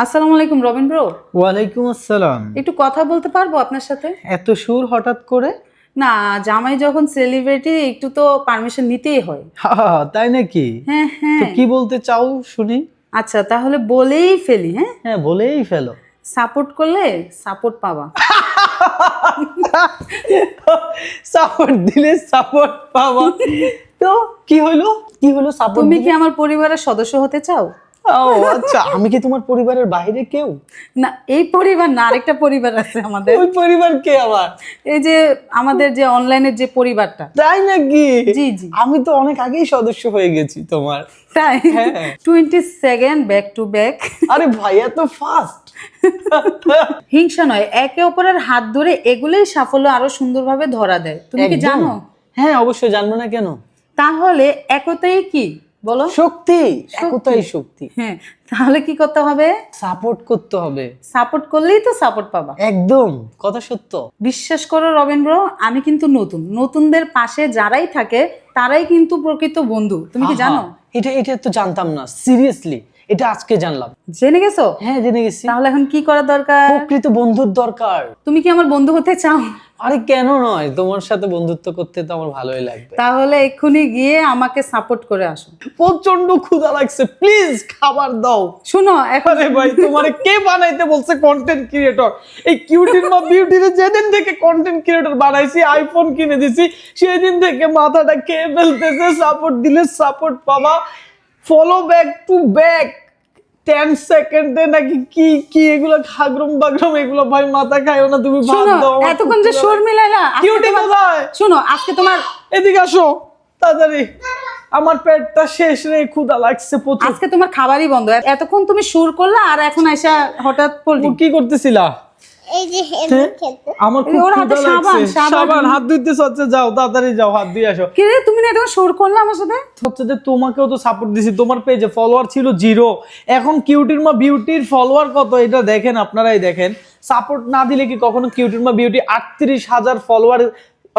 আসসালামু আলাইকুম রবিন ব্রো। ওয়ালাইকুম আসসালাম। একটু কথা বলতে পারবো আপনার সাথে? এত সুর হঠাৎ করে? না, জামাই যখন সেলিব্রিটি একটু তো পারমিশন নিতেই হয়। তাই নাকি? হ্যাঁ তো হ্যাঁ। কি বলতে চাও শুনি? আচ্ছা তাহলে বলেই ফেলি। হ্যাঁ, হ্যাঁ বলেই ফেলো। সাপোর্ট করলে সাপোর্ট পাবা। সাপোর্ট দিলে সাপোর্ট পাবা। তো কি হলো? কি হলো সাপোর্ট? তুমি কি আমার পরিবারের সদস্য হতে চাও? ও আচ্ছা, আমি কি তোমার পরিবারের বাইরে কেউ? না, এই পরিবার না, আরেকটা পরিবার আছে আমাদের। ওই পরিবার কে আবার? এই যে আমাদের যে অনলাইনের যে পরিবারটা। তাই নাকি? জি জি। আমি তো অনেক আগেই সদস্য হয়ে গেছি তোমার। তাই? হ্যাঁ। 20 সেকেন্ড ব্যাক টু ব্যাক। আরে ভাই এত ফাস্ট! হিংসা নয়, একে অপরের হাত ধরে এগুলোই সাফল্য আরো সুন্দরভাবে ধরা দেয়। তুমি কি জানো? হ্যাঁ অবশ্যই, জানবো না কেন। তাহলে একতাই কি বলো? শক্তি। একতাই শক্তি। হ্যাঁ, তাহলে কি করতে হবে? সাপোর্ট করতে হবে। সাপোর্ট করলেই তো সাপোর্ট পাবা। একদম কথা সত্য। বিশ্বাস করো রবীন্দ্র, আমি কিন্তু নতুনদের পাশে যারাই থাকে তারাই কিন্তু প্রকৃত বন্ধু। তুমি কি জানো? এটা এটা তো জানতাম না, সিরিয়াসলি এটা আজকে জানলাম। জেনে গেছো? হ্যাঁ জেনে গেছি। তাহলে এখন কি করা দরকার? প্রকৃত বন্ধুর দরকার। তুমি কি আমার বন্ধু হতে চাও? আরে কেন নয়, তোমার সাথে বন্ধুত্ব করতে তো আমার ভালোই লাগবে। তাহলে এক্ষুনি গিয়ে আমাকে সাপোর্ট করে আসো। প্রচন্ড ক্ষুধা লাগছে, প্লিজ খাবার দাও। শুনো এখন। আরে ভাই তোমারে কে বানাইতে বলছে কন্টেন্ট ক্রিয়েটর? এই কিউটির মা বিউটির যেদিন থেকে কন্টেন্ট ক্রিয়েটর বানাইছি, আইফোন কিনে দিছি, সেই দিন থেকে মাথাটা খেয়ে ফেলতেছে। সাপোর্ট দিলে সাপোর্ট পাবা, ফলো ব্যাক টু ব্যাক 10 সেকেন্ডে নাকি কি কি এগুলো খাগরম বাগরম এগুলো ভাই মাথা খায়ও না তুমি। ভাত শোনো, দাও। এতক্ষণ যে সুর মিলাইলা, আজকে কিউটি তোমার- কোথায়? শোনো আজকে তোমার এদিকে আসো তাড়াতাড়ি, আমার পেটটা শেষ রে, ক্ষুধা লাগছে প্রচুর। আজকে তোমার খাবারই বন্ধ। এতক্ষণ তুমি সুর করলা আর এখন আইসা হঠাৎ পড়লি। কি করতেছিলা? এই যে খেলতে আমার খুব ওর হাতে ক্ষুধা লাগছে। সাবান। সাবান হাত ধুইতে হচ্ছে, যাও তাড়াতাড়ি যাও হাত ধুয়ে আসো। কি রে, তুমি না এতক্ষণ সুর করলা আমার সাথে? হচ্ছে যে তোমাকেও তো সাপোর্ট দিছি, তোমার পেজে ফলোয়ার ছিল 0, এখন কিউটির মা বিউটির ফলোয়ার কত এটা দেখেন, আপনারাই দেখেন। সাপোর্ট না দিলে কি কখনো কিউটির মা বিউটি 38,000 ফলোয়ার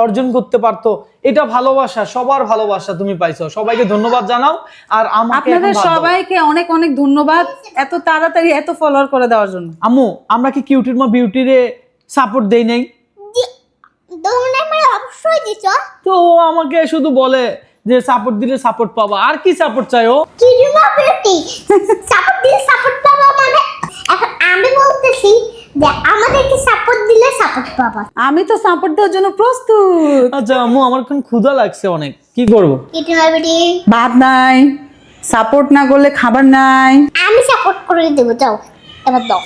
অর্জন করতে পারতো? এটা ভালোবাসা, সবার ভালোবাসা তুমি পাইছো, সবাইকে ধন্যবাদ জানাও। আর আমাকে আপনাদের এখন বাদ দাও। সবাইকে অনেক অনেক ধন্যবাদ এত তাড়াতাড়ি এত ফলোয়ার করে দেওয়ার জন্য। আম্মু আমরা কি কিউটির মা বিউটিরে সাপোর্ট দেই নাই? তোমরা আমার অবশ্যই দিছ। তো ও আমাকে শুধু বলে যে সাপোর্ট দিলে সাপোর্ট পাবা, আর কি সাপোর্ট চাইও? কি দিবা বেটি? সাপোর্ট দিলে সাপোর্ট পাবা মানে? এখন আমি বলতেছি যে আমাদেরকে সাপোর্ট দিলে সাপোর্ট পাবা। আমি তো সাপোর্ট দেওয়ার জন্য প্রস্তুত। আচ্ছা আম্মু আমার এখন ক্ষুধা লাগছে অনেক, কি করব? কি দিবা বেটি? ভাত নাই, সাপোর্ট না করলে খাবার নাই। আমি সাপোর্ট করে দেবো, যাও এবার দাও।